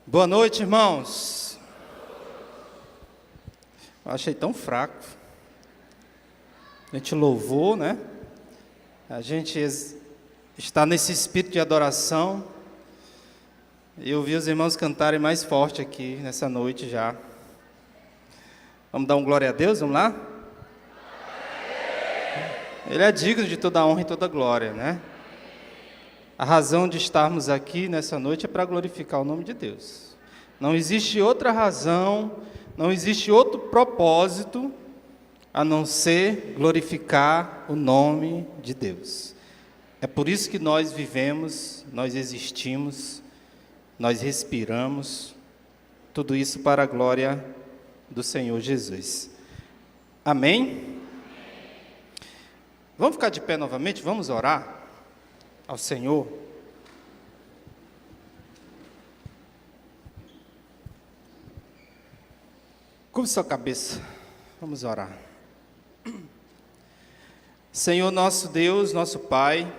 Boa noite, irmãos. Eu achei tão fraco. A gente louvou, né? A gente está nesse espírito de adoração. Eu vi os irmãos cantarem mais forte aqui nessa noite já. Vamos dar um glória a Deus, vamos lá? Ele é digno de toda a honra e toda a glória, né? A razão de estarmos aqui nessa noite é para glorificar o nome de Deus. Não existe outra razão, não existe outro propósito a não ser glorificar o nome de Deus. É por isso que nós vivemos, nós existimos, nós respiramos, tudo isso para a glória do Senhor Jesus. Amém? Vamos ficar de pé novamente, vamos orar ao Senhor. Curve sua cabeça, vamos orar. Senhor nosso Deus, nosso Pai,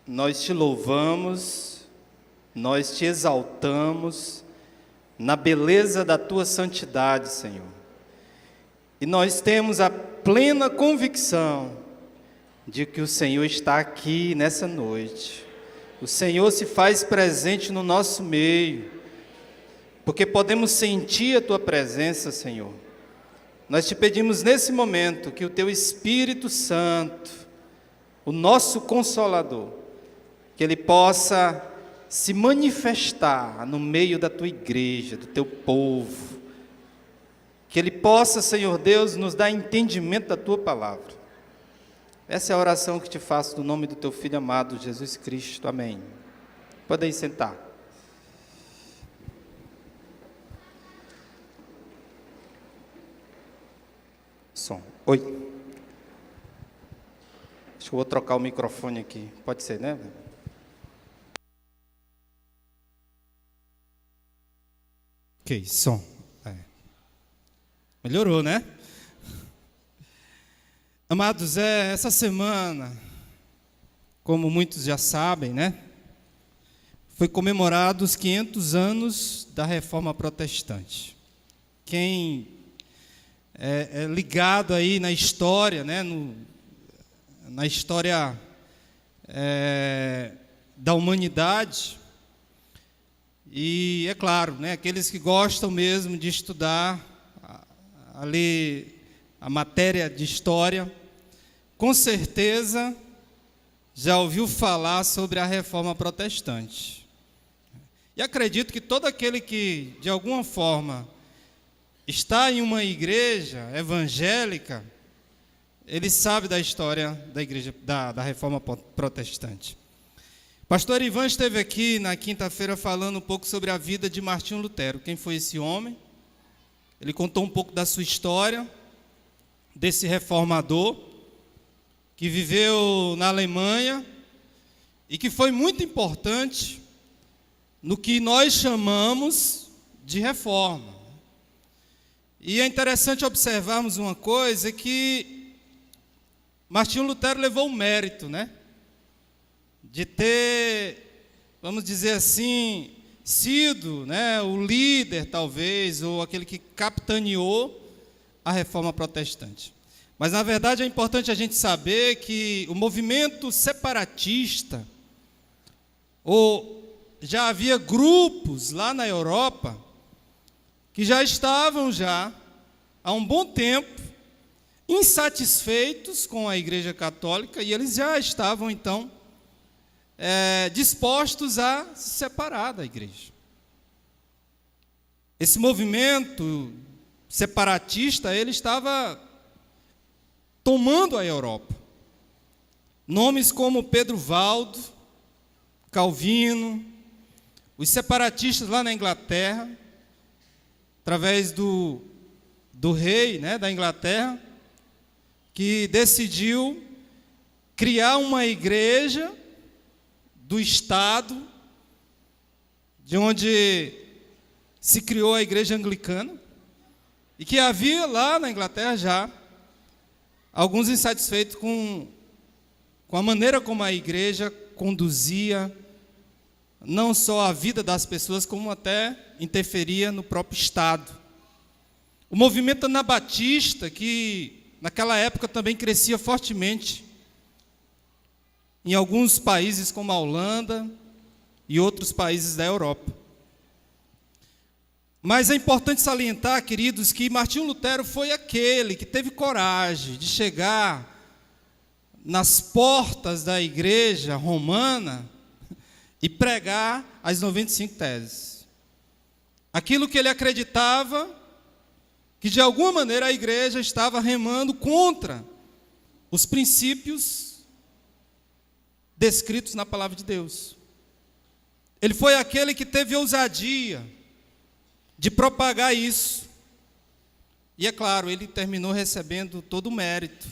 nós te louvamos, nós te exaltamos na beleza da tua santidade, Senhor. E nós temos a plena convicção de que o Senhor está aqui nessa noite. O Senhor se faz presente no nosso meio, porque podemos sentir a tua presença, Senhor. Nós te pedimos nesse momento que o teu Espírito Santo, o nosso Consolador, que ele possa se manifestar no meio da tua igreja, do teu povo, que ele possa, Senhor Deus, nos dar entendimento da tua palavra. Essa é a oração que te faço no nome do teu Filho amado, Jesus Cristo. Amém. Podem sentar. Som. Oi. Acho que eu vou trocar o microfone aqui. Pode ser, né? Ok, som. Melhorou, né? Amados, essa semana, como muitos já sabem, né? Foi comemorado os 500 anos da Reforma Protestante. Quem é ligado aí na história, né? Na história da humanidade, e é claro, né? Aqueles que gostam mesmo de estudar ali a matéria de história, com certeza já ouviu falar sobre a Reforma Protestante. E acredito que todo aquele que, de alguma forma, está em uma igreja evangélica, ele sabe da história da igreja, da Reforma Protestante. Pastor Ivan esteve aqui na quinta-feira falando um pouco sobre a vida de Martinho Lutero. Quem foi esse homem? Ele contou um pouco da sua história, desse reformador, que viveu na Alemanha e que foi muito importante no que nós chamamos de reforma. E é interessante observarmos uma coisa, que Martinho Lutero levou o mérito, né? De ter, vamos dizer assim, sido, né, o líder, talvez, ou aquele que capitaneou a Reforma Protestante. Mas, na verdade, é importante a gente saber que o movimento separatista, ou já havia grupos lá na Europa, que já estavam há um bom tempo, insatisfeitos com a Igreja Católica, e eles já estavam, então, dispostos a se separar da igreja. Esse movimento separatista, ele estava tomando a Europa. Nomes como Pedro Valdo, Calvino, os separatistas lá na Inglaterra, através do rei, né, da Inglaterra, que decidiu criar uma igreja do Estado, de onde se criou a igreja anglicana, e que havia lá na Inglaterra já alguns insatisfeitos com a maneira como a igreja conduzia não só a vida das pessoas, como até interferia no próprio Estado. O movimento anabatista, que naquela época também crescia fortemente, em alguns países como a Holanda e outros países da Europa. Mas é importante salientar, queridos, que Martinho Lutero foi aquele que teve coragem de chegar nas portas da igreja romana e pregar as 95 teses. Aquilo que ele acreditava, que de alguma maneira a igreja estava remando contra os princípios descritos na palavra de Deus. Ele foi aquele que teve ousadia de propagar isso. E é claro, ele terminou recebendo todo o mérito.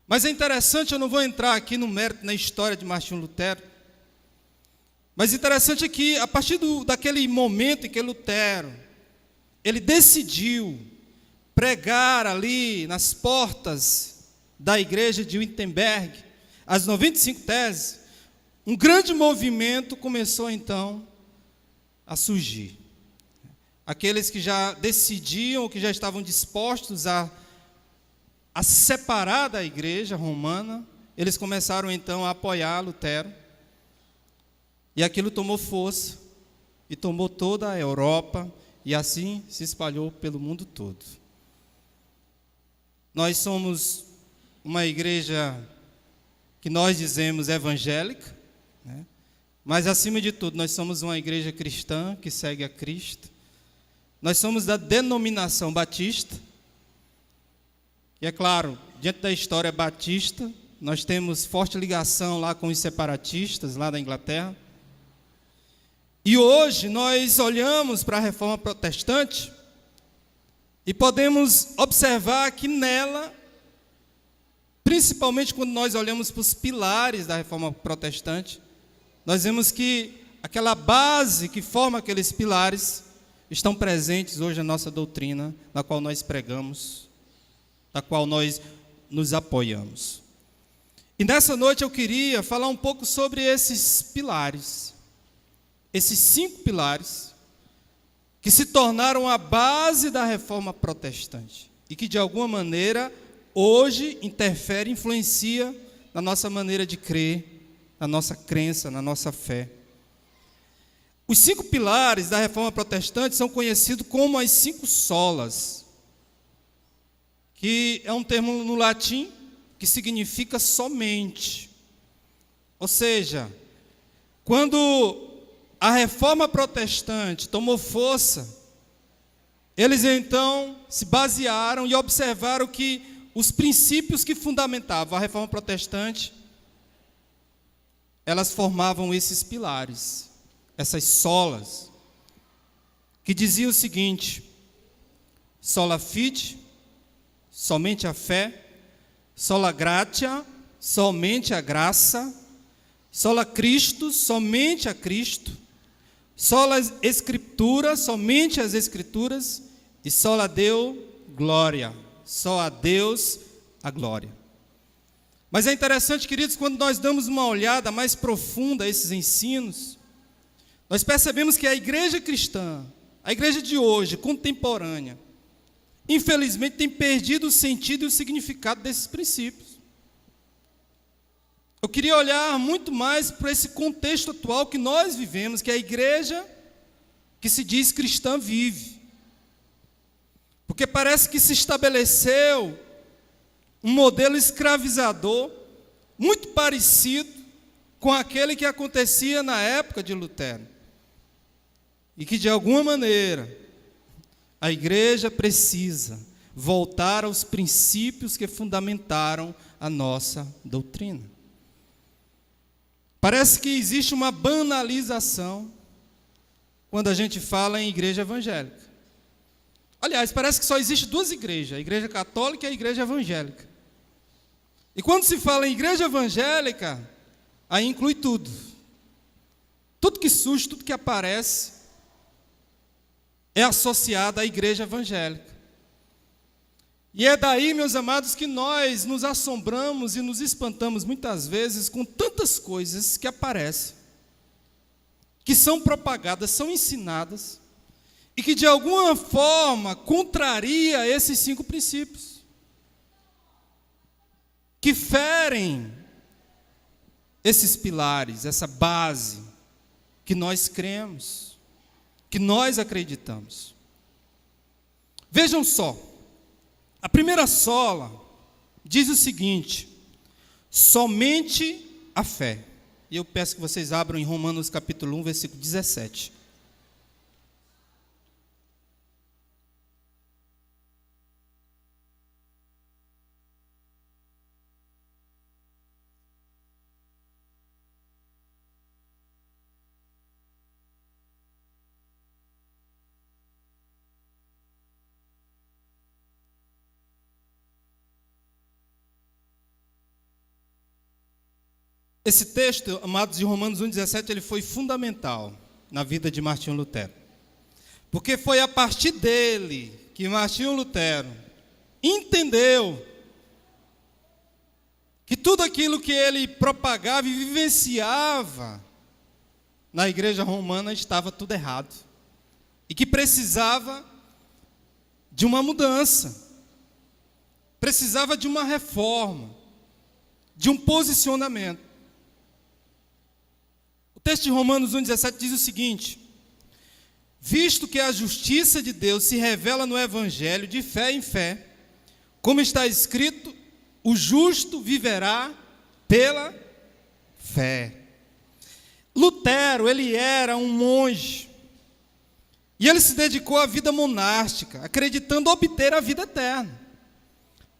Mas é interessante, eu não vou entrar aqui no mérito, na história de Martinho Lutero, mas interessante é que, a partir daquele momento em que Lutero, ele decidiu pregar ali nas portas da igreja de Wittenberg, as 95 teses, um grande movimento começou então a surgir. Aqueles que já decidiam, que já estavam dispostos a se separar da igreja romana, eles começaram então a apoiar Lutero. E aquilo tomou força, e tomou toda a Europa, e assim se espalhou pelo mundo todo. Nós somos uma igreja que nós dizemos evangélica, né? Mas acima de tudo, nós somos uma igreja cristã que segue a Cristo. Nós somos da denominação batista. E é claro, diante da história batista, nós temos forte ligação lá com os separatistas, lá da Inglaterra. E hoje nós olhamos para a reforma protestante e podemos observar que nela, principalmente quando nós olhamos para os pilares da reforma protestante, nós vemos que aquela base que forma aqueles pilares estão presentes hoje na nossa doutrina, na qual nós pregamos, da qual nós nos apoiamos. E nessa noite eu queria falar um pouco sobre esses pilares, esses 5 pilares, que se tornaram a base da reforma protestante, e que de alguma maneira, hoje, interfere, influencia na nossa maneira de crer, na nossa crença, na nossa fé. Os 5 pilares da reforma protestante são conhecidos como as 5 solas, que é um termo no latim que significa somente. Ou seja, quando a reforma protestante tomou força, eles então se basearam e observaram que os princípios que fundamentavam a reforma protestante, elas formavam esses pilares, essas solas, que diziam o seguinte: sola fide, somente a fé, sola gratia, somente a graça, sola Christus, somente a Cristo, sola Escritura, somente as Escrituras, e sola Deo glória, só a Deus a glória. Mas é interessante, queridos, quando nós damos uma olhada mais profunda a esses ensinos, nós percebemos que a igreja cristã, a igreja de hoje, contemporânea, infelizmente tem perdido o sentido e o significado desses princípios. Eu queria olhar muito mais para esse contexto atual que nós vivemos, que a igreja que se diz cristã vive. Porque parece que se estabeleceu um modelo escravizador muito parecido com aquele que acontecia na época de Lutero. E que, de alguma maneira, a igreja precisa voltar aos princípios que fundamentaram a nossa doutrina. Parece que existe uma banalização quando a gente fala em igreja evangélica. Aliás, parece que só existe 2 igrejas, a igreja católica e a igreja evangélica. E quando se fala em igreja evangélica, aí inclui tudo. Tudo que surge, tudo que aparece, é associado à igreja evangélica. E é daí, meus amados, que nós nos assombramos e nos espantamos muitas vezes com tantas coisas que aparecem. que são propagadas, são ensinadas, e que de alguma forma contraria esses 5 princípios, que ferem esses pilares, essa base que nós cremos, que nós acreditamos. Vejam só, a primeira sola diz o seguinte: somente a fé. E eu peço que vocês abram em Romanos capítulo 1, versículo 17. Esse texto, amados, de Romanos 1,17, ele foi fundamental na vida de Martinho Lutero. Porque foi a partir dele que Martinho Lutero entendeu que tudo aquilo que ele propagava e vivenciava na igreja romana estava tudo errado. E que precisava de uma mudança, precisava de uma reforma, de um posicionamento. O texto de Romanos 1,17 diz o seguinte: visto que a justiça de Deus se revela no Evangelho de fé em fé, como está escrito, o justo viverá pela fé. Lutero, ele era um monge, e ele se dedicou à vida monástica, acreditando obter a vida eterna.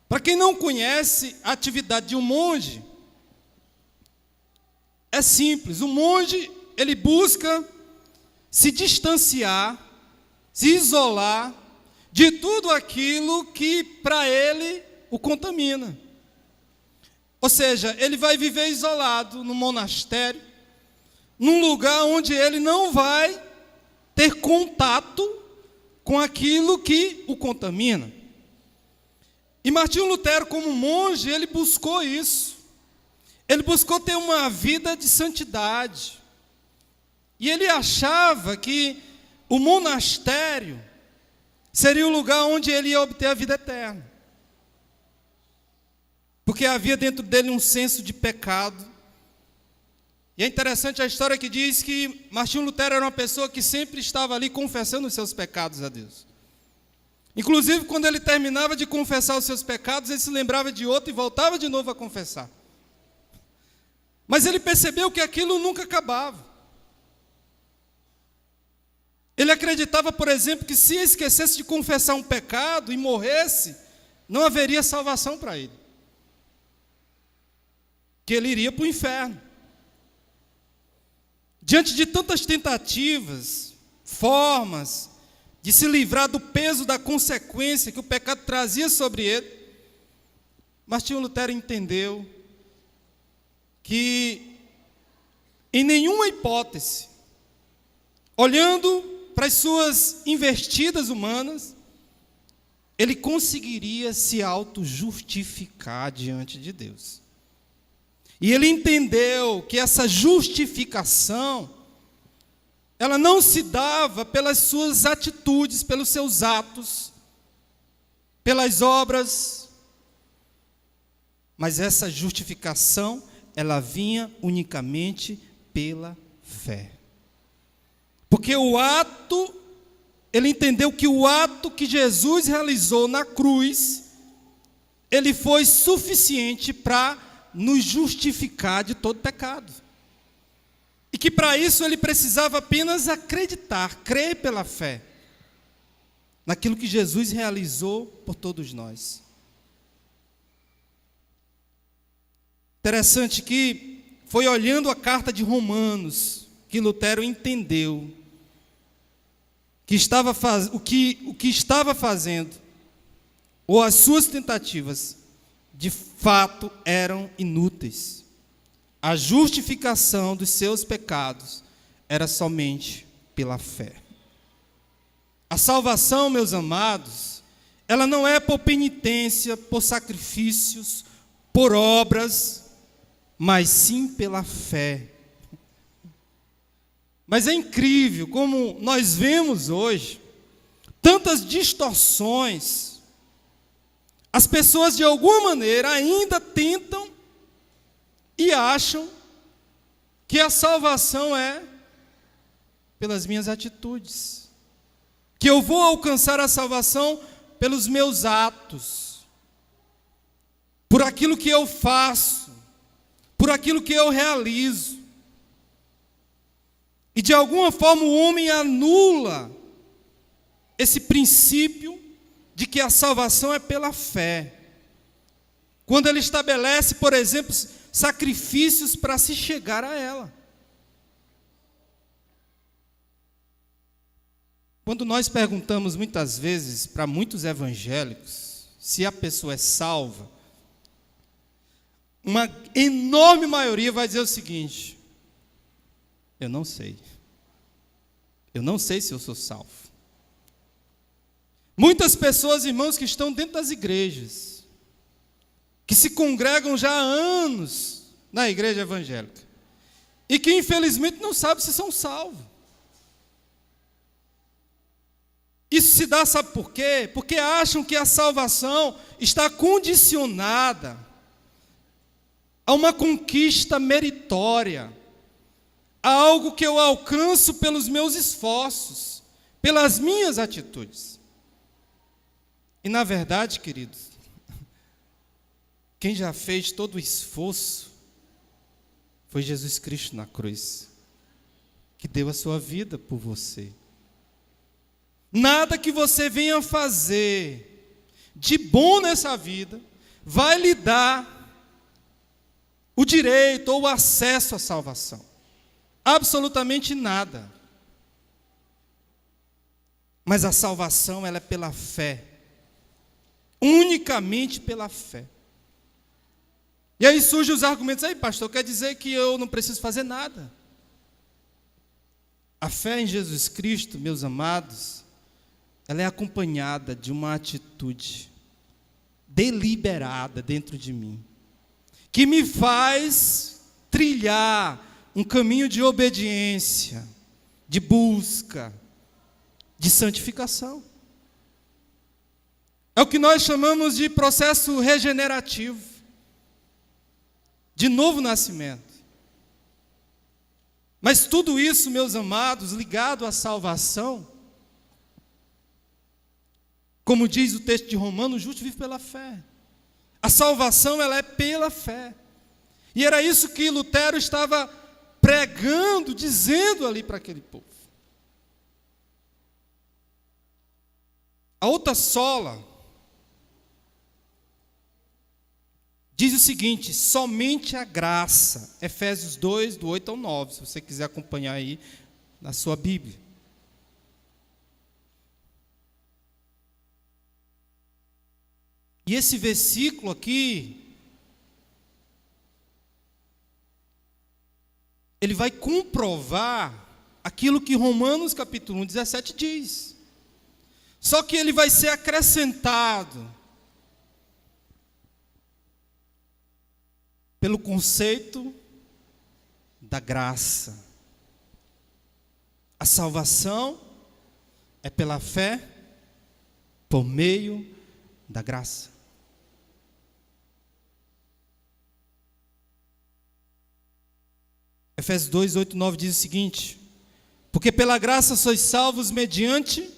Para quem não conhece a atividade de um monge, é simples. O monge, ele busca se distanciar, se isolar de tudo aquilo que para ele o contamina. Ou seja, ele vai viver isolado no monastério, num lugar onde ele não vai ter contato com aquilo que o contamina. E Martinho Lutero, como monge, ele buscou isso. Ele buscou ter uma vida de santidade. E ele achava que o monastério seria o lugar onde ele ia obter a vida eterna. Porque havia dentro dele um senso de pecado. E é interessante a história que diz que Martinho Lutero era uma pessoa que sempre estava ali confessando os seus pecados a Deus. Inclusive, quando ele terminava de confessar os seus pecados, ele se lembrava de outro e voltava de novo a confessar. Mas ele percebeu que aquilo nunca acabava. Ele acreditava, por exemplo, que se esquecesse de confessar um pecado e morresse, não haveria salvação para ele. Que ele iria para o inferno. Diante de tantas tentativas, formas de se livrar do peso da consequência que o pecado trazia sobre ele, Martinho Lutero entendeu que, em nenhuma hipótese, olhando para as suas investidas humanas, ele conseguiria se auto-justificar diante de Deus. E ele entendeu que essa justificação, ela não se dava pelas suas atitudes, pelos seus atos, pelas obras, mas essa justificação, ela vinha unicamente pela fé. Porque o ato, ele entendeu que o ato que Jesus realizou na cruz, ele foi suficiente para nos justificar de todo pecado. E que para isso ele precisava apenas acreditar, crer pela fé, naquilo que Jesus realizou por todos nós. Interessante que foi olhando a carta de Romanos que Lutero entendeu que o que estava fazendo, ou as suas tentativas, de fato eram inúteis. A justificação dos seus pecados era somente pela fé. A salvação, meus amados, ela não é por penitência, por sacrifícios, por obras, mas sim pela fé Mas é incrível como nós vemos hoje tantas distorções. As pessoas, de alguma maneira, ainda tentam e acham que a salvação é pelas minhas atitudes, que eu vou alcançar a salvação pelos meus atos, por aquilo que eu faço, por aquilo que eu realizo. E de alguma forma o homem anula esse princípio de que a salvação é pela fé. Quando ele estabelece, por exemplo, sacrifícios para se chegar a ela. Quando nós perguntamos muitas vezes para muitos evangélicos se a pessoa é salva, uma enorme maioria vai dizer o seguinte: eu não sei. Eu não sei se eu sou salvo. Muitas pessoas, irmãos, que estão dentro das igrejas, que se congregam já há anos na igreja evangélica, e que infelizmente não sabem se são salvos. Isso se dá, sabe por quê? Porque acham que a salvação está condicionada a uma conquista meritória, a algo que eu alcanço pelos meus esforços, pelas minhas atitudes. E na verdade, queridos, quem já fez todo o esforço foi Jesus Cristo na cruz, que deu a sua vida por você. Nada que você venha fazer de bom nessa vida vai lhe dar o direito ou o acesso à salvação. Absolutamente nada. Mas a salvação, ela é pela fé. Unicamente pela fé. E aí surgem os argumentos: aí, pastor, quer dizer que eu não preciso fazer nada? A fé em Jesus Cristo, meus amados, ela é acompanhada de uma atitude deliberada dentro de mim, que me faz trilhar um caminho de obediência, de busca, de santificação. É o que nós chamamos de processo regenerativo, de novo nascimento. Mas tudo isso, meus amados, ligado à salvação, como diz o texto de Romanos, o justo vive pela fé. A salvação, ela é pela fé. E era isso que Lutero estava pregando, dizendo ali para aquele povo. A outra sola diz o seguinte: somente a graça. Efésios 2, do 8 ao 9, se você quiser acompanhar aí na sua Bíblia. E esse versículo aqui, ele vai comprovar aquilo que Romanos capítulo 1, 17 diz. Só que ele vai ser acrescentado pelo conceito da graça. A salvação é pela fé, por meio da graça. Efésios 2, 8, 9 diz o seguinte: porque pela graça sois salvos mediante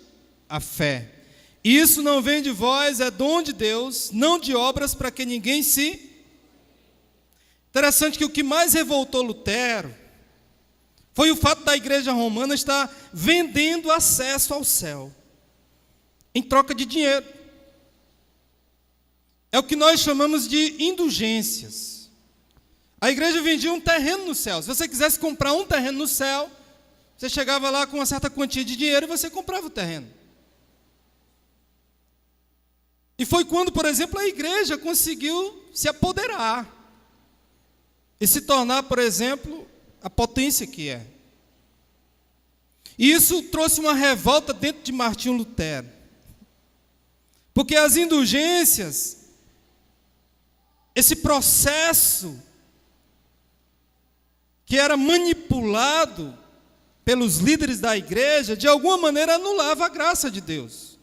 a fé. E isso não vem de vós, é dom de Deus, não de obras, para que ninguém se... Interessante que o que mais revoltou Lutero foi o fato da igreja romana estar vendendo acesso ao céu em troca de dinheiro. É o que nós chamamos de indulgências. A igreja vendia um terreno no céu. Se você quisesse comprar um terreno no céu, você chegava lá com uma certa quantia de dinheiro e você comprava o terreno. E foi quando, por exemplo, a igreja conseguiu se apoderar e se tornar, por exemplo, a potência que é. E isso trouxe uma revolta dentro de Martinho Lutero. Porque as indulgências, esse processo que era manipulado pelos líderes da igreja, de alguma maneira anulava a graça de Deus.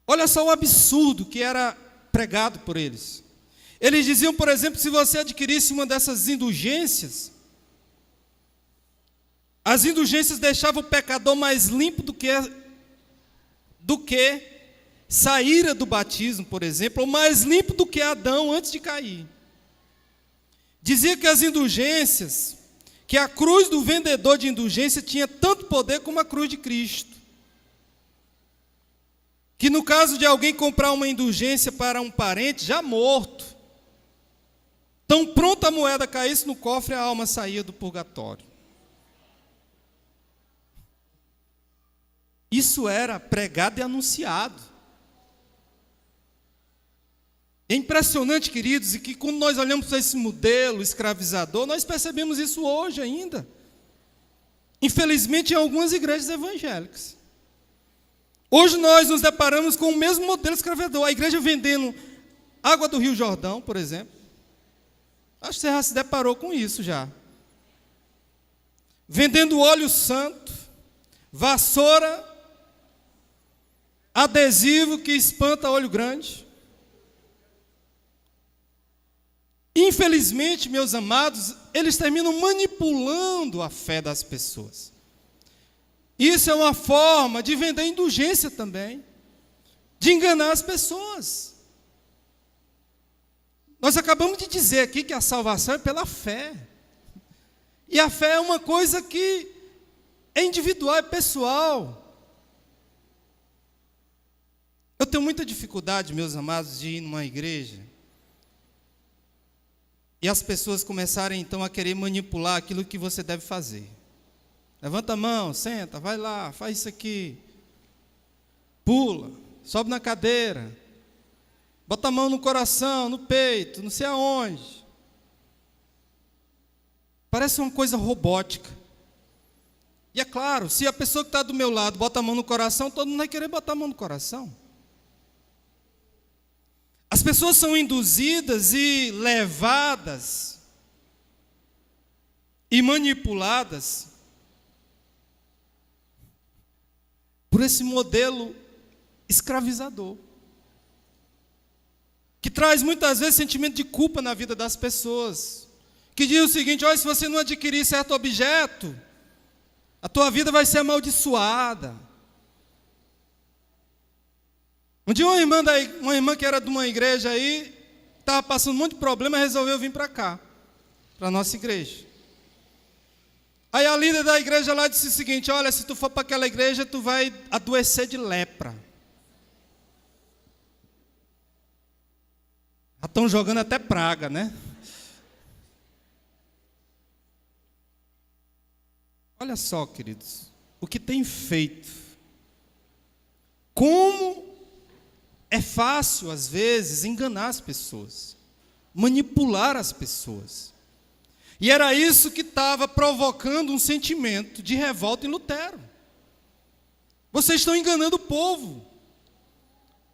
Olha só o absurdo que era pregado por eles. Eles diziam, por exemplo, se você adquirisse uma dessas indulgências, as indulgências deixavam o pecador mais limpo do que saíra do batismo, por exemplo, ou mais limpo do que Adão antes de cair. Dizia que as indulgências, que a cruz do vendedor de indulgência tinha tanto poder como a cruz de Cristo. Que no caso de alguém comprar uma indulgência para um parente já morto, tão pronta a moeda caísse no cofre, a alma saía do purgatório. Isso era pregado e anunciado. É impressionante, queridos, e que quando nós olhamos para esse modelo escravizador, nós percebemos isso hoje ainda. Infelizmente, em algumas igrejas evangélicas. Hoje nós nos deparamos com o mesmo modelo escravizador. A igreja vendendo água do Rio Jordão, por exemplo. Acho que você já se deparou com isso já. Vendendo óleo santo, vassoura, adesivo que espanta olho grande. Infelizmente, meus amados, eles terminam manipulando a fé das pessoas. Isso é uma forma de vender indulgência também, de enganar as pessoas. Nós acabamos de dizer aqui que a salvação é pela fé. E a fé é uma coisa que é individual, é pessoal. Eu tenho muita dificuldade, meus amados, de ir numa igreja e as pessoas começarem então a querer manipular aquilo que você deve fazer. Levanta a mão, senta, vai lá, faz isso aqui. Pula, sobe na cadeira. Bota a mão no coração, no peito, não sei aonde. Parece uma coisa robótica. E é claro, se a pessoa que está do meu lado bota a mão no coração, todo mundo vai querer botar a mão no coração. As pessoas são induzidas e levadas e manipuladas por esse modelo escravizador, que traz muitas vezes sentimento de culpa na vida das pessoas, que diz o seguinte: olha, se você não adquirir certo objeto, a tua vida vai ser amaldiçoada. Um dia uma irmã que era de uma igreja aí, estava passando um monte de problema, resolveu vir para cá, para a nossa igreja. Aí a líder da igreja lá disse o seguinte: olha, se tu for para aquela igreja, tu vai adoecer de lepra. Já estão jogando até praga, né? Olha só, queridos, o que tem feito. Como é fácil, às vezes, enganar as pessoas, manipular as pessoas. E era isso que estava provocando um sentimento de revolta em Lutero. Vocês estão enganando o povo,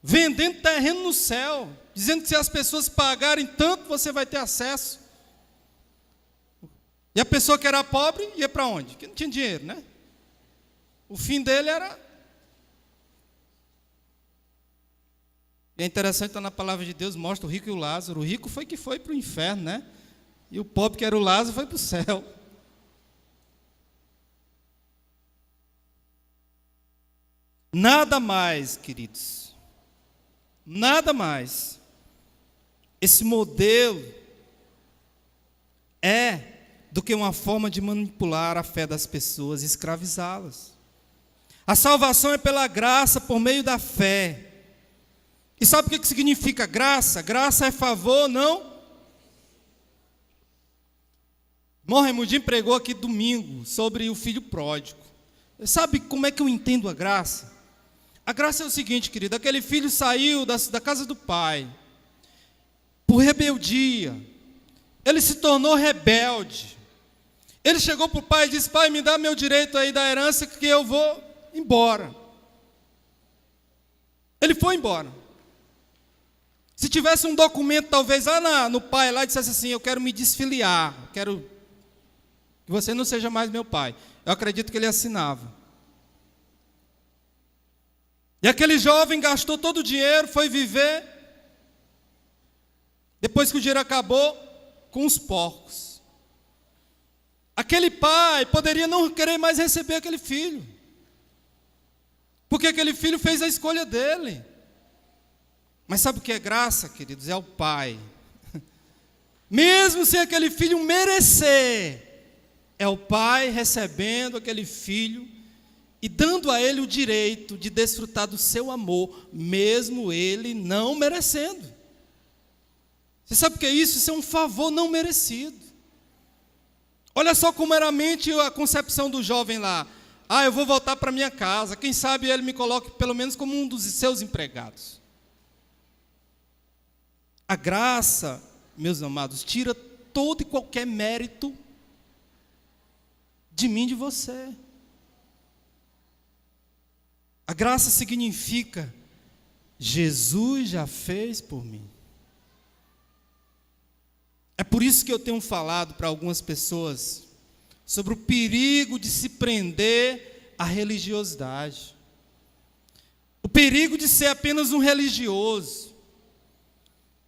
vendendo terreno no céu, dizendo que se as pessoas pagarem tanto, você vai ter acesso. E a pessoa que era pobre ia para onde? Porque não tinha dinheiro, né? O fim dele era... E é interessante, está na palavra de Deus, mostra o rico e o Lázaro. O rico foi que foi para o inferno, né? E o pobre, que era o Lázaro, foi para o céu. Nada mais, queridos. Nada mais. Esse modelo é do que uma forma de manipular a fé das pessoas e escravizá-las. A salvação é pela graça, por meio da fé. E sabe o que significa graça? Graça é favor, não? Morremudim pregou aqui domingo sobre o filho pródigo. Sabe como é que eu entendo a graça? A graça é o seguinte, querido: aquele filho saiu da casa do pai por rebeldia. Ele se tornou rebelde. Ele chegou para o pai e disse: pai, me dá meu direito aí da herança que eu vou embora. Ele foi embora. Se tivesse um documento, talvez, lá no pai, lá dissesse assim: eu quero me desfiliar, que você não seja mais meu pai. Eu acredito que ele assinava. E aquele jovem gastou todo o dinheiro, foi viver, depois que o dinheiro acabou, com os porcos. Aquele pai poderia não querer mais receber aquele filho, porque aquele filho fez a escolha dele. Mas sabe o que é graça, queridos? É o pai. Mesmo sem aquele filho merecer, é o pai recebendo aquele filho e dando a ele o direito de desfrutar do seu amor, mesmo ele não merecendo. Você sabe o que é isso? Isso é um favor não merecido. Olha só como era a concepção do jovem lá. Eu vou voltar para minha casa, quem sabe ele me coloque pelo menos como um dos seus empregados. A graça, meus amados, tira todo e qualquer mérito de mim e de você. A graça significa, Jesus já fez por mim. É por isso que eu tenho falado para algumas pessoas sobre o perigo de se prender à religiosidade. O perigo de ser apenas um religioso.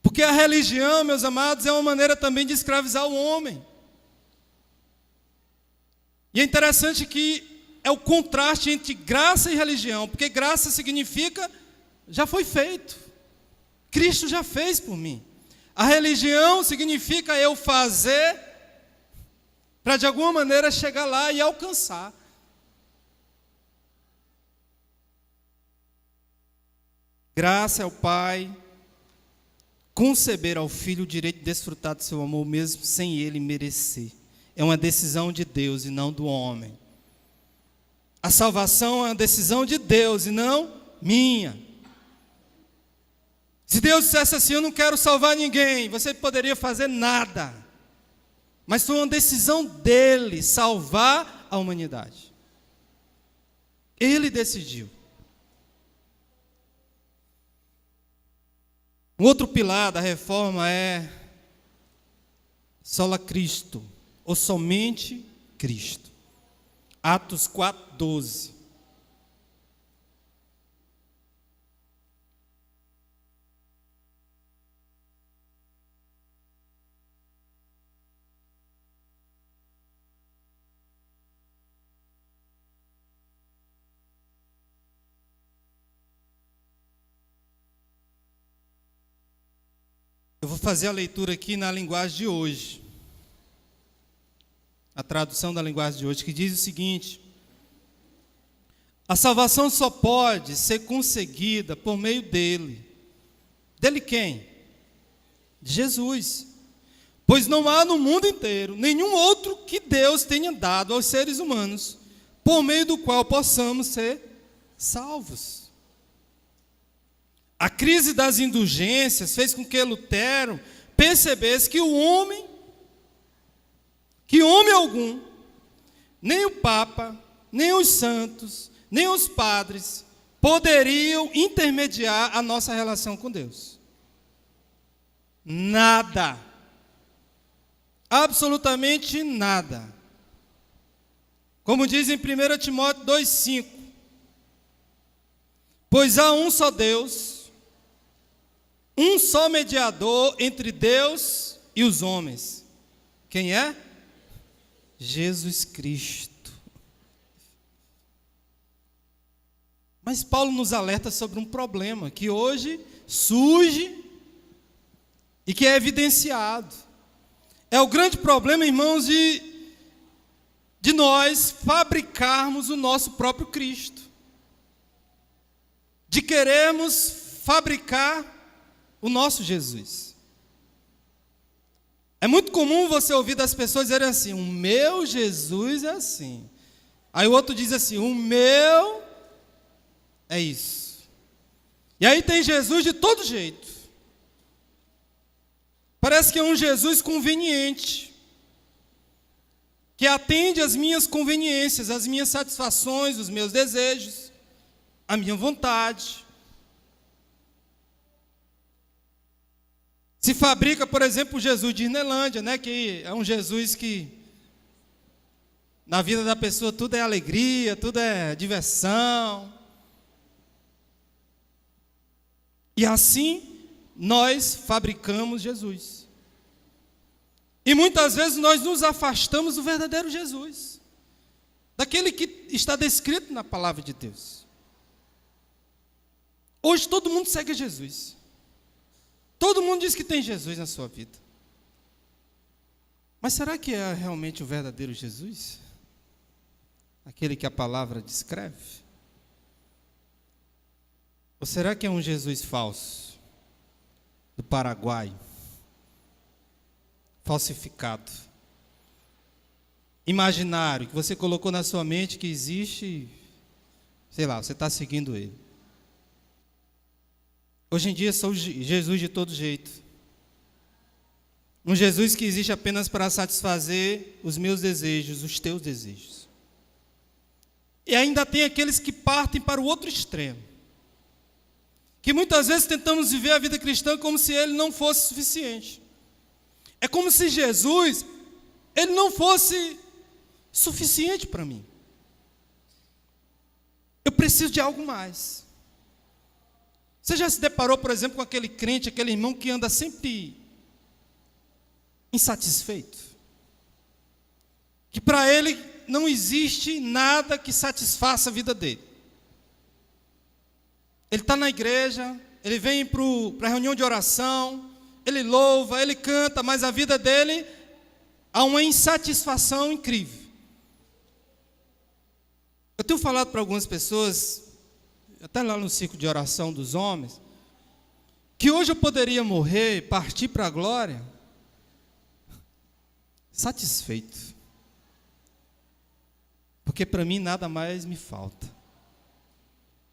Porque a religião, meus amados, é uma maneira também de escravizar o homem. E é interessante que é o contraste entre graça e religião, porque graça significa, já foi feito. Cristo já fez por mim. A religião significa eu fazer para de alguma maneira chegar lá e alcançar. Graça é o Pai conceber ao Filho o direito de desfrutar do seu amor mesmo sem ele merecer. É uma decisão de Deus e não do homem. A salvação é uma decisão de Deus e não minha. Se Deus dissesse assim, eu não quero salvar ninguém, você poderia fazer nada. Mas foi uma decisão dele salvar a humanidade. Ele decidiu. Um outro pilar da reforma é sola Cristo, ou somente Cristo. Atos 4:12. Eu vou fazer a leitura aqui na linguagem de hoje. A tradução da linguagem de hoje, que diz o seguinte: a salvação só pode ser conseguida por meio dele. Dele quem? De Jesus. Pois não há no mundo inteiro nenhum outro que Deus tenha dado aos seres humanos, por meio do qual possamos ser salvos. A crise das indulgências fez com que Lutero percebesse que homem algum, nem o Papa, nem os santos, nem os padres, poderiam intermediar a nossa relação com Deus. Nada. Absolutamente nada. Como diz em 1 Timóteo 2,5. Pois há um só Deus, um só mediador entre Deus e os homens. Quem é? Jesus Cristo. Mas Paulo nos alerta sobre um problema que hoje surge e que é evidenciado. É o grande problema, irmãos, de nós fabricarmos o nosso próprio Cristo. De querermos fabricar o nosso Jesus. É muito comum você ouvir das pessoas dizerem assim: o meu Jesus é assim. Aí o outro diz assim: o meu é isso. E aí tem Jesus de todo jeito. Parece que é um Jesus conveniente, que atende às minhas conveniências, às minhas satisfações, os meus desejos, a minha vontade. Se fabrica, por exemplo, o Jesus de Irnelândia, né, que é um Jesus que Na vida da pessoa tudo é alegria, tudo é diversão. E assim nós fabricamos Jesus. E muitas vezes nós nos afastamos do verdadeiro Jesus, daquele que está descrito na palavra de Deus. Hoje todo mundo segue Jesus. Todo mundo diz que tem Jesus na sua vida. Mas será que é realmente o verdadeiro Jesus? Aquele que a palavra descreve? Ou será que é um Jesus falso, do Paraguai, falsificado, imaginário, que você colocou na sua mente que existe, sei lá, você está seguindo ele? Hoje em dia sou Jesus de todo jeito. Um Jesus que existe apenas para satisfazer os meus desejos, os teus desejos. E ainda tem aqueles que partem para o outro extremo, que muitas vezes tentamos viver a vida cristã como se ele não fosse suficiente. É como se Jesus, ele não fosse suficiente para mim. Eu preciso de algo mais. Você já se deparou, por exemplo, com aquele crente, aquele irmão que anda sempre insatisfeito? Que para ele não existe nada que satisfaça a vida dele. Ele está na igreja, ele vem para a reunião de oração, ele louva, ele canta, mas a vida dele há uma insatisfação incrível. Eu tenho falado para algumas pessoas, até lá no ciclo de oração dos homens, que hoje eu poderia morrer, partir para a glória, satisfeito. Porque para mim nada mais me falta.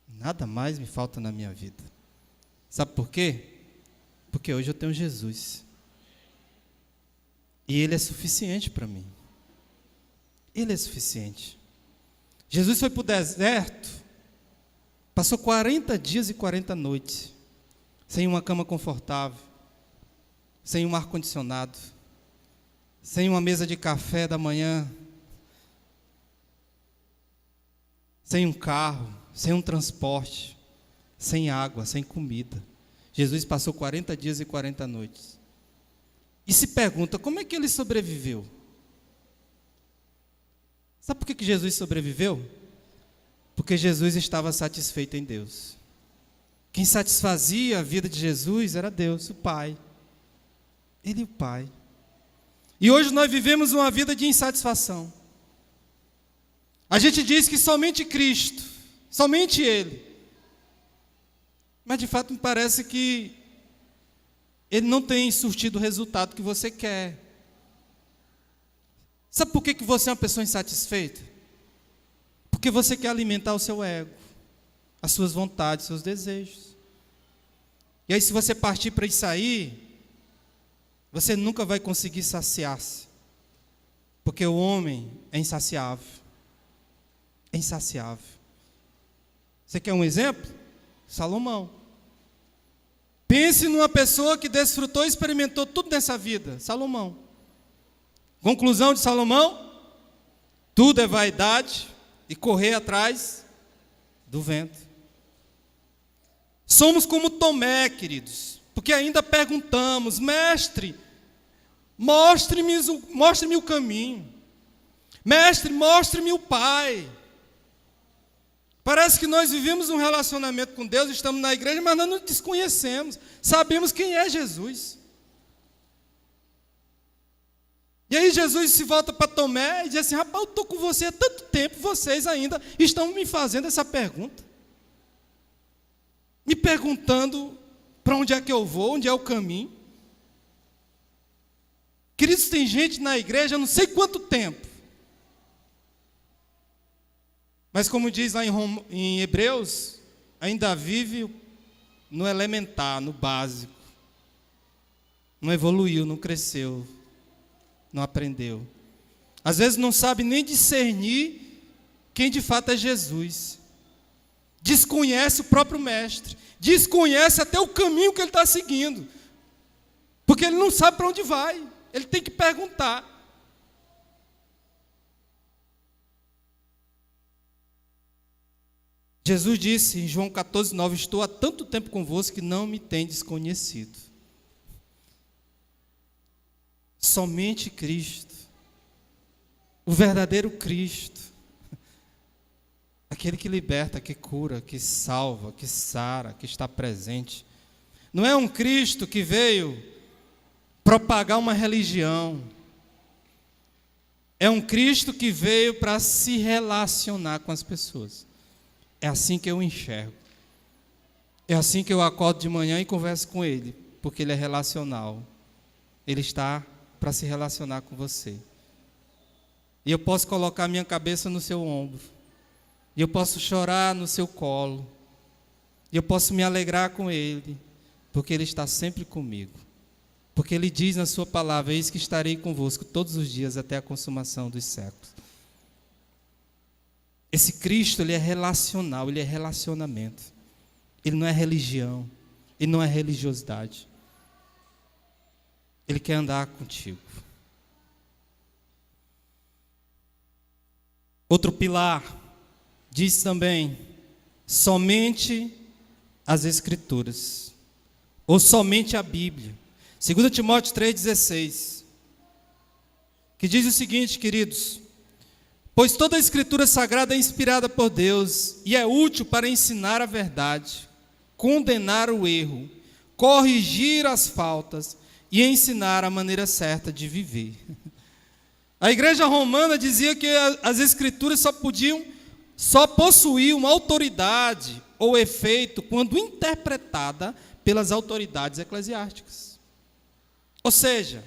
Nada mais me falta na minha vida. Sabe por quê? Porque hoje eu tenho Jesus. E Ele é suficiente para mim. Ele é suficiente. Jesus foi para o deserto, passou 40 dias e 40 noites, sem uma cama confortável, sem um ar-condicionado, sem uma mesa de café da manhã, sem um carro, sem um transporte, sem água, sem comida. Jesus passou 40 dias e 40 noites. E se pergunta, como é que ele sobreviveu? Sabe por que Jesus sobreviveu? Porque Jesus estava satisfeito em Deus. Quem satisfazia a vida de Jesus era Deus, o Pai. Ele e o Pai. E hoje nós vivemos uma vida de insatisfação. A gente diz que somente Cristo, somente Ele. Mas de fato me parece que Ele não tem surtido o resultado que você quer. Sabe por que você é uma pessoa insatisfeita? Porque você quer alimentar o seu ego, as suas vontades, seus desejos. E aí se você partir para isso aí, você nunca vai conseguir saciar-se. Porque o homem é insaciável. É insaciável. Você quer um exemplo? Salomão. Pense numa pessoa que desfrutou e experimentou tudo nessa vida. Salomão. Conclusão de Salomão: tudo é vaidade e correr atrás do vento. Somos como Tomé, queridos, porque ainda perguntamos: mestre, mostre-me o caminho. Mestre, mostre-me o Pai. Parece que nós vivemos um relacionamento com Deus, estamos na igreja, mas nós não desconhecemos, sabemos quem é Jesus. E aí Jesus se volta para Tomé e diz assim: rapaz, eu estou com você há tanto tempo, vocês ainda estão me fazendo essa pergunta. Me perguntando para onde é que eu vou, onde é o caminho. Queridos, tem gente na igreja há não sei quanto tempo. Mas como diz lá em Hebreus, ainda vive no elementar, no básico. Não evoluiu, não cresceu, não aprendeu. Às vezes não sabe nem discernir quem de fato é Jesus. Desconhece o próprio mestre. Desconhece até o caminho que ele está seguindo. Porque ele não sabe para onde vai. Ele tem que perguntar. Jesus disse em João 14:9: estou há tanto tempo convosco que não me tendes conhecido. Somente Cristo, o verdadeiro Cristo, aquele que liberta, que cura, que salva, que sara, que está presente. Não é um Cristo que veio propagar uma religião. É um Cristo que veio para se relacionar com as pessoas. É assim que eu o enxergo. É assim que eu acordo de manhã e converso com Ele, porque Ele é relacional. Ele está para se relacionar com você. E eu posso colocar minha cabeça no seu ombro. E eu posso chorar no seu colo. E eu posso me alegrar com Ele, porque Ele está sempre comigo. Porque Ele diz na sua palavra: eis que estarei convosco todos os dias até a consumação dos séculos. Esse Cristo, Ele é relacional, Ele é relacionamento. Ele não é religião, Ele não é religiosidade. Ele quer andar contigo. Outro pilar diz também: somente as Escrituras, ou somente a Bíblia. 2 Timóteo 3,16, que diz o seguinte, queridos: pois toda a Escritura Sagrada é inspirada por Deus e é útil para ensinar a verdade, condenar o erro, corrigir as faltas e ensinar a maneira certa de viver. A igreja romana dizia que as Escrituras só possuíam autoridade ou efeito quando interpretada pelas autoridades eclesiásticas. Ou seja,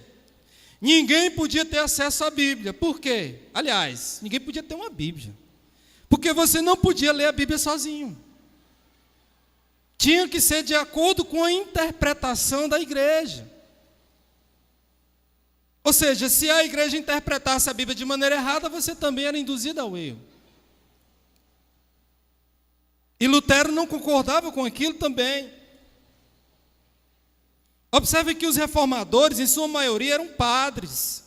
ninguém podia ter acesso à Bíblia. Por quê? Aliás, ninguém podia ter uma Bíblia. Porque você não podia ler a Bíblia sozinho. Tinha que ser de acordo com a interpretação da igreja. Ou seja, se a igreja interpretasse a Bíblia de maneira errada, você também era induzido ao erro. E Lutero não concordava com aquilo também. Observe que os reformadores, em sua maioria, eram padres.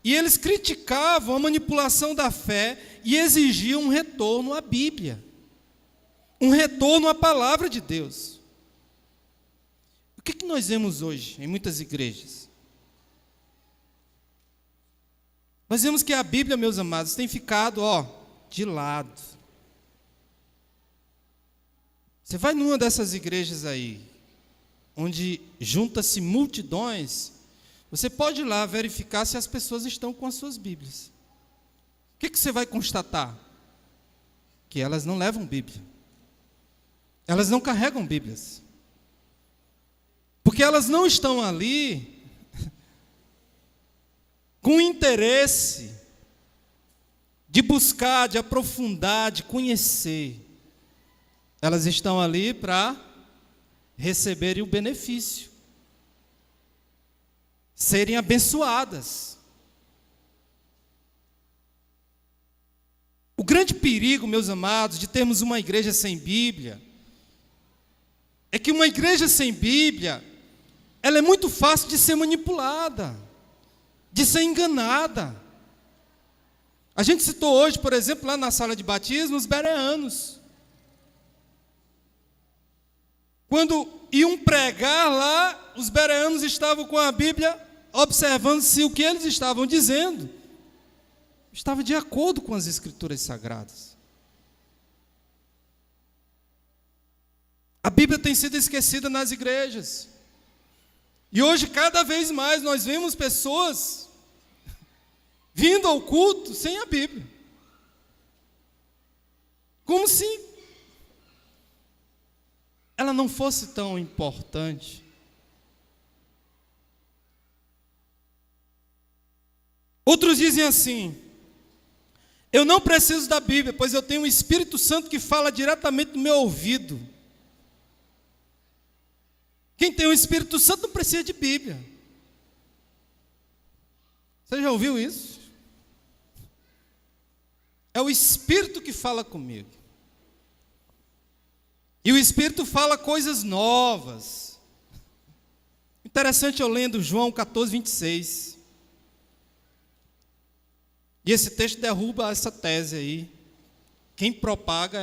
E eles criticavam a manipulação da fé e exigiam um retorno à Bíblia. Um retorno à palavra de Deus. O que nós vemos hoje em muitas igrejas? Nós vemos que a Bíblia, meus amados, tem ficado, de lado. Você vai numa dessas igrejas aí, onde junta-se multidões, você pode ir lá verificar se as pessoas estão com as suas Bíblias. O que você vai constatar? Que elas não levam Bíblia. Elas não carregam Bíblias. Porque elas não estão ali com interesse de buscar, de aprofundar, de conhecer. Elas estão ali para receberem o benefício, serem abençoadas. O grande perigo, meus amados, de termos uma igreja sem Bíblia, é que uma igreja sem Bíblia, ela é muito fácil de ser manipulada, de ser enganada. A gente citou hoje, por exemplo, lá na sala de batismo, os bereanos. Quando iam pregar lá, os bereanos estavam com a Bíblia, observando se o que eles estavam dizendo estava de acordo com as Escrituras Sagradas. A Bíblia tem sido esquecida nas igrejas. E hoje, cada vez mais, nós vemos pessoas vindo ao culto sem a Bíblia. Como se ela não fosse tão importante. Outros dizem assim: eu não preciso da Bíblia, pois eu tenho o Espírito Santo que fala diretamente no meu ouvido. Quem tem o Espírito Santo não precisa de Bíblia. Você já ouviu isso? É o Espírito que fala comigo. E o Espírito fala coisas novas. Interessante, eu lendo João 14:26. E esse texto derruba essa tese aí. Quem propaga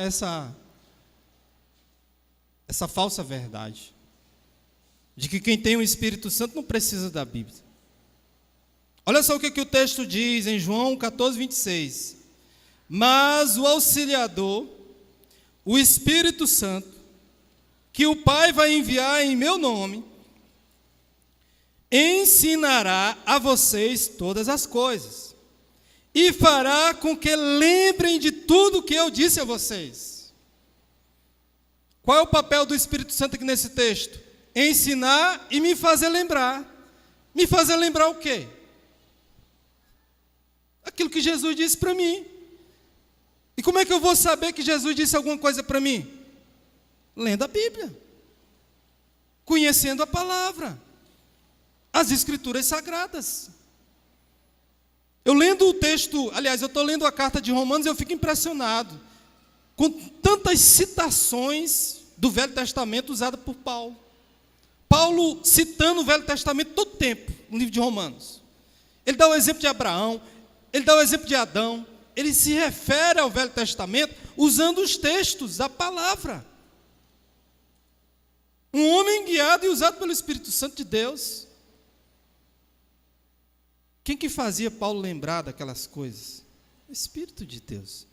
essa falsa verdade, de que quem tem o Espírito Santo não precisa da Bíblia. Olha só o que o texto diz em João 14, 26. Mas o Auxiliador, o Espírito Santo, que o Pai vai enviar em meu nome, ensinará a vocês todas as coisas e fará com que lembrem de tudo que eu disse a vocês. Qual é o papel do Espírito Santo aqui nesse texto? Ensinar e me fazer lembrar. Me fazer lembrar o quê? Aquilo que Jesus disse para mim. E como é que eu vou saber que Jesus disse alguma coisa para mim? Lendo a Bíblia, conhecendo a palavra, as Escrituras Sagradas. Eu lendo o texto, aliás, eu estou lendo a carta de Romanos e eu fico impressionado com tantas citações do Velho Testamento usadas por Paulo. Paulo citando o Velho Testamento todo o tempo, no livro de Romanos. Ele dá o exemplo de Abraão, ele dá o exemplo de Adão, ele se refere ao Velho Testamento usando os textos, a palavra. Um homem guiado e usado pelo Espírito Santo de Deus. Quem que fazia Paulo lembrar daquelas coisas? O Espírito de Deus.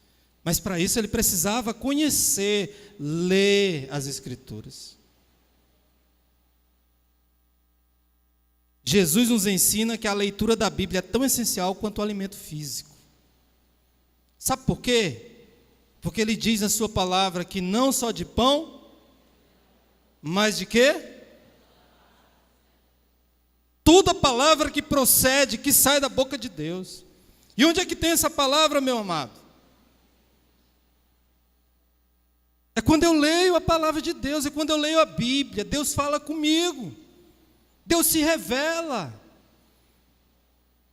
Mas para isso ele precisava conhecer, ler as Escrituras. Jesus nos ensina que a leitura da Bíblia é tão essencial quanto o alimento físico. Sabe por quê? Porque ele diz na sua palavra que não só de pão, mas de quê? Toda palavra que procede, que sai da boca de Deus. E onde é que tem essa palavra, meu amado? É quando eu leio a palavra de Deus, é quando eu leio a Bíblia, Deus fala comigo. Deus se revela.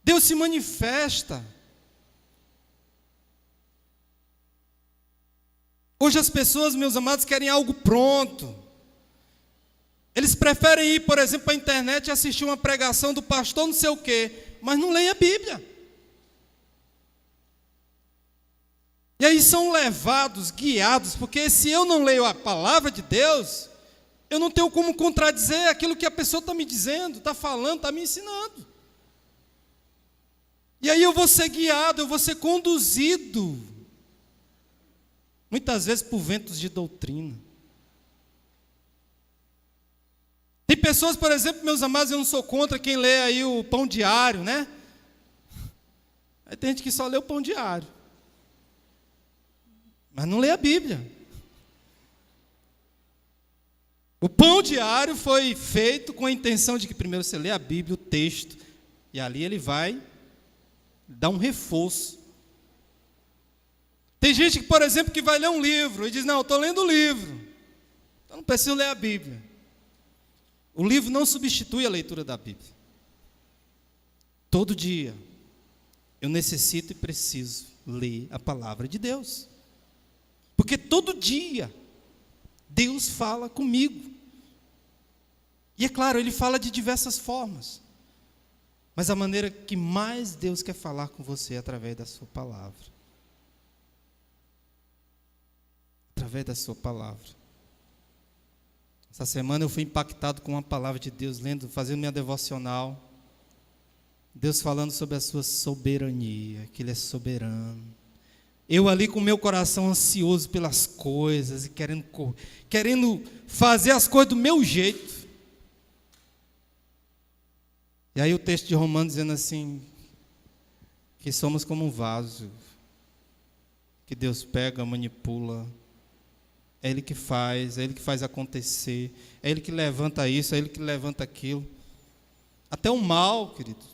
Deus se manifesta. Hoje as pessoas, meus amados, querem algo pronto. Eles preferem ir, por exemplo, para a internet e assistir uma pregação do pastor não sei o quê, mas não leem a Bíblia. E aí são levados, guiados, porque se eu não leio a palavra de Deus, eu não tenho como contradizer aquilo que a pessoa está me dizendo, está falando, está me ensinando. E aí eu vou ser guiado, eu vou ser conduzido, muitas vezes por ventos de doutrina. Tem pessoas, por exemplo, meus amados, eu não sou contra quem lê aí o Pão Diário, né? Aí tem gente que só lê o Pão Diário, mas não lê a Bíblia. O Pão Diário foi feito com a intenção de que primeiro você lê a Bíblia, o texto, e ali ele vai dar um reforço. Tem gente que, por exemplo, que vai ler um livro e diz, não, eu estou lendo o livro, então não preciso ler a Bíblia. O livro não substitui a leitura da Bíblia. Todo dia eu necessito e preciso ler a palavra de Deus. Porque todo dia Deus fala comigo. E é claro, Ele fala de diversas formas. Mas a maneira que mais Deus quer falar com você é através da sua palavra. Através da sua palavra. Essa semana eu fui impactado com uma palavra de Deus, fazendo minha devocional. Deus falando sobre a sua soberania, que Ele é soberano. Eu ali com o meu coração ansioso pelas coisas, e querendo fazer as coisas do meu jeito. E aí o texto de Romanos dizendo assim, que somos como um vaso, que Deus pega, manipula. É Ele que faz acontecer, é Ele que levanta isso, é Ele que levanta aquilo. Até o mal, querido,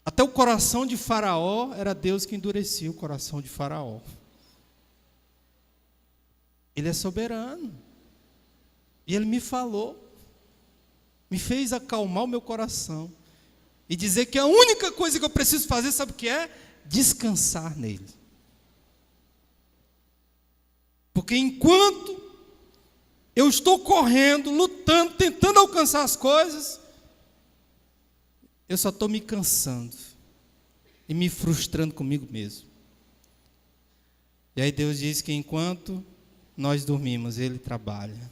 até o coração de Faraó, era Deus que endurecia o coração de Faraó. Ele é soberano, e Ele me falou, me fez acalmar o meu coração, e dizer que a única coisa que eu preciso fazer, sabe o que é? Descansar nele. Porque enquanto eu estou correndo, lutando, tentando alcançar as coisas, eu só estou me cansando e me frustrando comigo mesmo. E aí Deus diz que enquanto nós dormimos, Ele trabalha.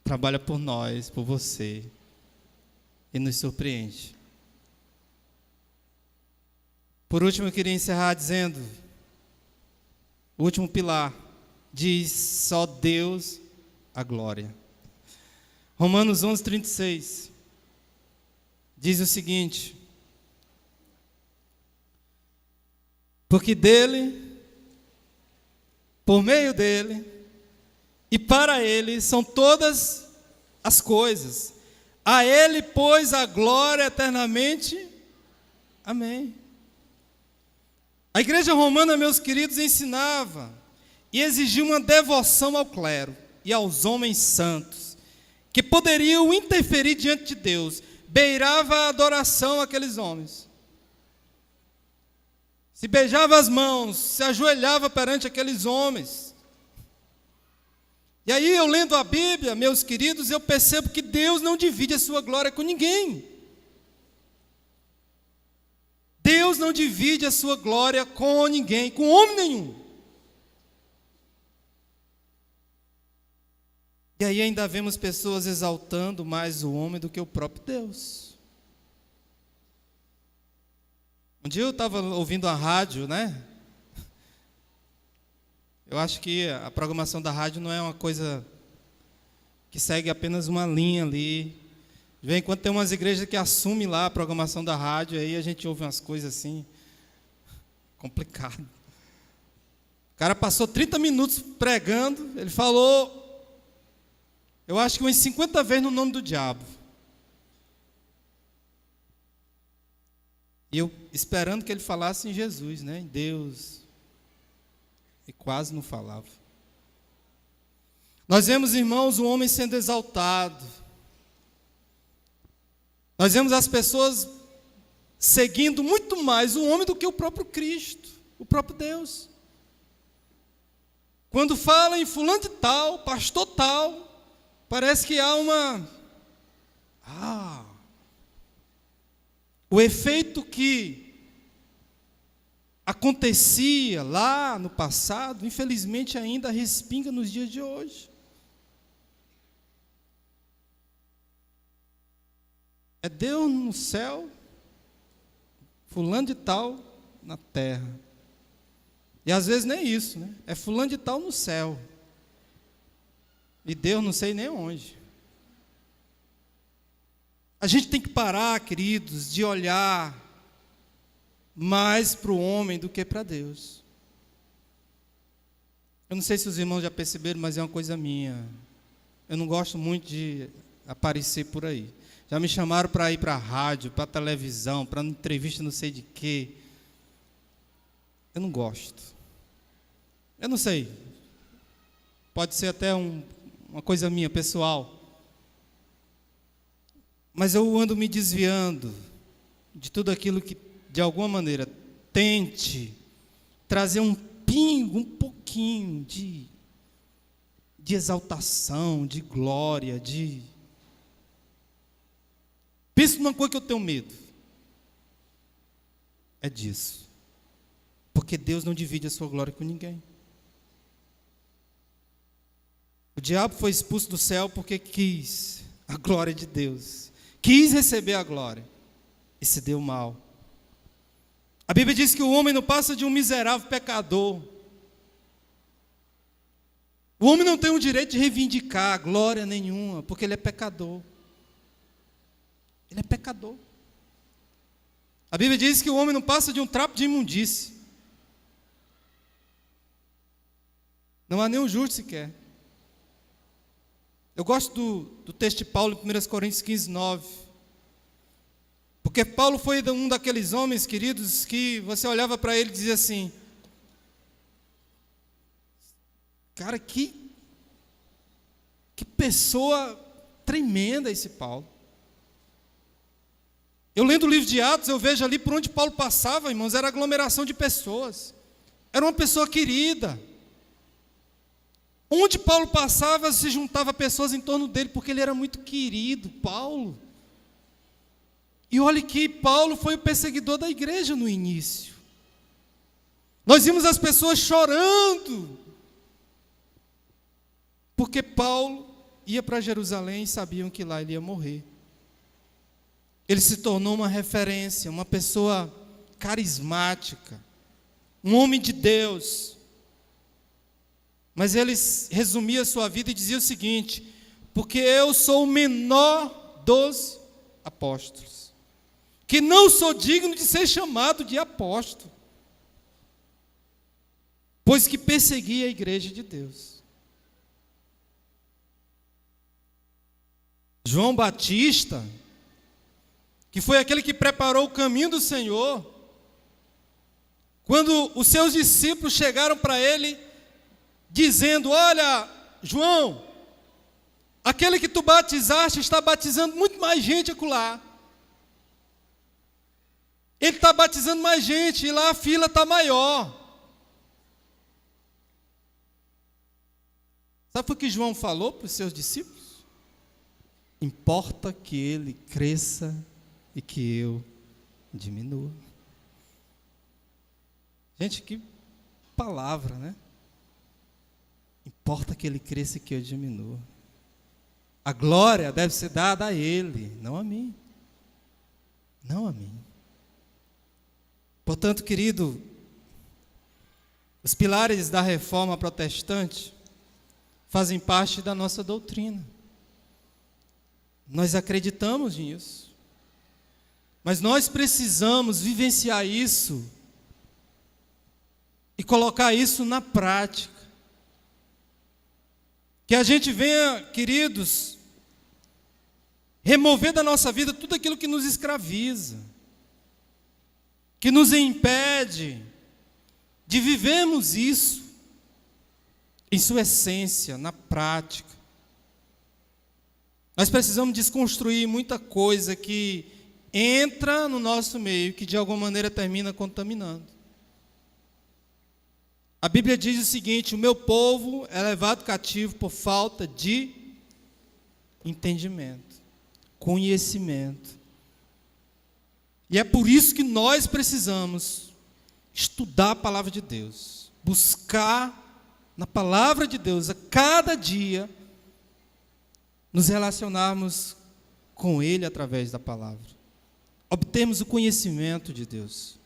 Trabalha por nós, por você. E nos surpreende. Por último, eu queria encerrar dizendo, o último pilar, diz só Deus a glória. Romanos 11:36 diz o seguinte: porque dele, por meio dele e para ele são todas as coisas. A ele, pois, a glória eternamente. Amém. A igreja romana, meus queridos, ensinava e exigia uma devoção ao clero e aos homens santos, que poderiam interferir diante de Deus, beirava a adoração àqueles homens. Se beijava as mãos, se ajoelhava perante aqueles homens. E aí eu lendo a Bíblia, meus queridos, eu percebo que Deus não divide a sua glória com ninguém. Deus não divide a sua glória com ninguém, com homem nenhum. E aí ainda vemos pessoas exaltando mais o homem do que o próprio Deus. Um dia eu estava ouvindo a rádio, né? Eu acho que a programação da rádio não é uma coisa que segue apenas uma linha ali. De vez em quando tem umas igrejas que assumem lá a programação da rádio, aí a gente ouve umas coisas assim, complicado. O cara passou 30 minutos pregando, ele falou, eu acho que umas 50 vezes no nome do diabo. E eu esperando que ele falasse em Jesus, né, em Deus. E quase não falava. Nós vemos, irmãos, o homem sendo exaltado. Nós vemos as pessoas seguindo muito mais o homem do que o próprio Cristo, o próprio Deus. Quando fala em fulano de tal, pastor tal, parece que há o efeito que acontecia lá no passado, infelizmente ainda respinga nos dias de hoje. É Deus no céu, fulano de tal na terra. E às vezes nem isso, né? É fulano de tal no céu. E Deus não sei nem onde. A gente tem que parar, queridos, de olhar mais para o homem do que para Deus. Eu não sei se os irmãos já perceberam, mas é uma coisa minha. Eu não gosto muito de aparecer por aí. Já me chamaram para ir para a rádio, para a televisão, para entrevista não sei de quê. Eu não gosto. Eu não sei. Pode ser até uma coisa minha, pessoal. Mas eu ando me desviando de tudo aquilo que, de alguma maneira, tente trazer um pingo, um pouquinho de exaltação, de glória, Pensa numa coisa que eu tenho medo. É disso. Porque Deus não divide a sua glória com ninguém. O diabo foi expulso do céu porque quis a glória de Deus. Quis receber a glória. E se deu mal. A Bíblia diz que o homem não passa de um miserável pecador. O homem não tem o direito de reivindicar glória nenhuma, porque ele é pecador. Ele é pecador. A Bíblia diz que o homem não passa de um trapo de imundície. Não há nenhum justo sequer. Eu gosto do texto de Paulo em 1 Coríntios 15:9. Porque Paulo foi um daqueles homens, queridos, que você olhava para ele e dizia assim: cara, que pessoa tremenda esse Paulo. Eu lendo o livro de Atos, eu vejo ali por onde Paulo passava, irmãos, era aglomeração de pessoas. Era uma pessoa querida. Onde Paulo passava, se juntava pessoas em torno dele, porque ele era muito querido, Paulo. E olhe que Paulo foi o perseguidor da igreja no início. Nós vimos as pessoas chorando Porque Paulo ia para Jerusalém e sabiam que lá ele ia morrer. Ele se tornou uma referência, uma pessoa carismática, um homem de Deus. Mas ele resumia a sua vida e dizia o seguinte: porque eu sou o menor dos apóstolos, que não sou digno de ser chamado de apóstolo, pois que persegui a igreja de Deus. João Batista, que foi aquele que preparou o caminho do Senhor, quando os seus discípulos chegaram para ele, dizendo: olha, João, aquele que tu batizaste está batizando muito mais gente acolá. Ele está batizando mais gente e lá a fila está maior. Sabe o que João falou para os seus discípulos? Importa que ele cresça e que eu diminua. Gente, que palavra, né? Importa que ele cresça e que eu diminua. A glória deve ser dada a ele, não a mim. Não a mim. Portanto, querido, os pilares da reforma protestante fazem parte da nossa doutrina. Nós acreditamos nisso. Mas nós precisamos vivenciar isso e colocar isso na prática. Que a gente venha, queridos, remover da nossa vida tudo aquilo que nos escraviza, que nos impede de vivermos isso em sua essência, na prática. Nós precisamos desconstruir muita coisa que entra no nosso meio, que de alguma maneira termina contaminando. A Bíblia diz o seguinte: o meu povo é levado cativo por falta de entendimento, conhecimento. E é por isso que nós precisamos estudar a palavra de Deus, buscar na palavra de Deus a cada dia, nos relacionarmos com Ele através da palavra, obtermos o conhecimento de Deus,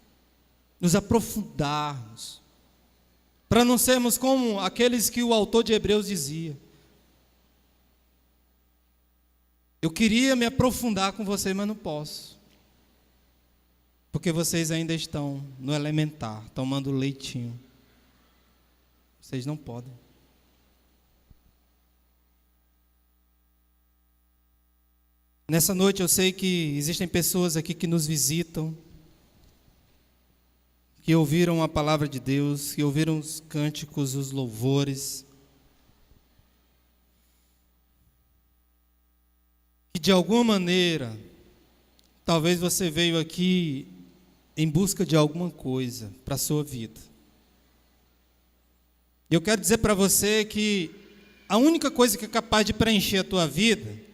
nos aprofundarmos, para não sermos como aqueles que o autor de Hebreus dizia: eu queria me aprofundar com você, mas não posso, porque vocês ainda estão no elementar, tomando leitinho. Vocês não podem. Nessa noite eu sei que existem pessoas aqui que nos visitam, que ouviram a palavra de Deus, que ouviram os cânticos, os louvores, que de alguma maneira, talvez você veio aqui em busca de alguma coisa para a sua vida. E eu quero dizer para você que a única coisa que é capaz de preencher a tua vida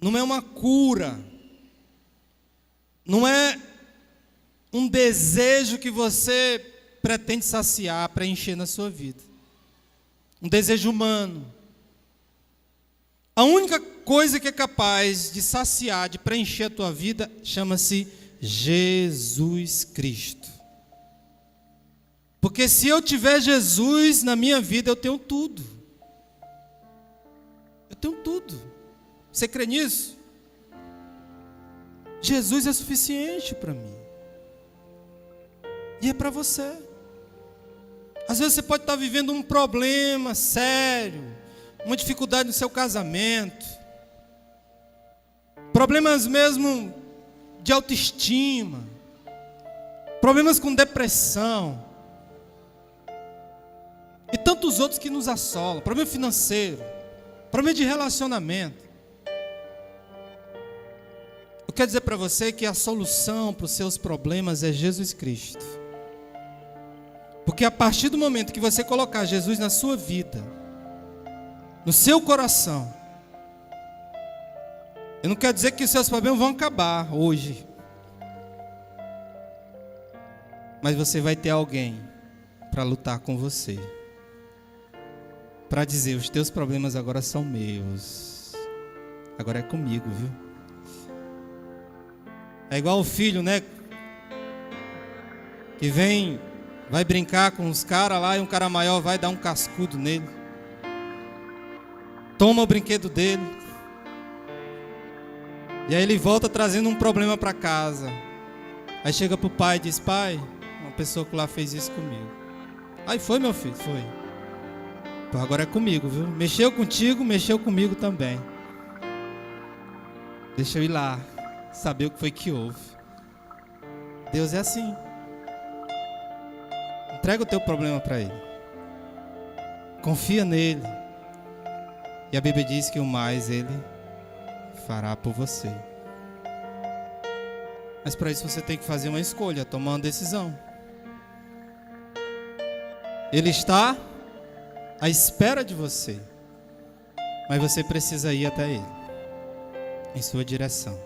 não é uma cura, não é um desejo que você pretende saciar, preencher na sua vida, um desejo humano. A única coisa que é capaz de saciar, de preencher a tua vida, chama-se Jesus Cristo. Porque se eu tiver Jesus na minha vida, eu tenho tudo. Eu tenho tudo. Você crê nisso? Jesus é suficiente para mim. E é para você. Às vezes você pode estar vivendo um problema sério, uma dificuldade no seu casamento, problemas mesmo de autoestima, problemas com depressão, e tantos outros que nos assolam, problema financeiro, problema de relacionamento. Eu quero dizer para você que a solução para os seus problemas é Jesus Cristo. Porque a partir do momento que você colocar Jesus na sua vida, no seu coração, eu não quero dizer que os seus problemas vão acabar hoje, mas você vai ter alguém para lutar com você. para dizer: os teus problemas agora são meus. Agora é comigo, viu? É igual o filho, né? Que vai brincar com os caras lá e um cara maior vai dar um cascudo nele. Toma o brinquedo dele. E aí ele volta trazendo um problema para casa. Aí chega pro pai e diz: pai, uma pessoa que lá fez isso comigo. Aí foi, meu filho, foi. Pô, agora é comigo, viu? Mexeu contigo, mexeu comigo também. Deixa eu ir lá, saber o que foi que houve. Deus é assim. Entrega o teu problema para Ele. Confia nele. E a Bíblia diz que o mais Ele fará por você. Mas para isso você tem que fazer uma escolha, tomar uma decisão. Ele está à espera de você, mas você precisa ir até Ele, em sua direção.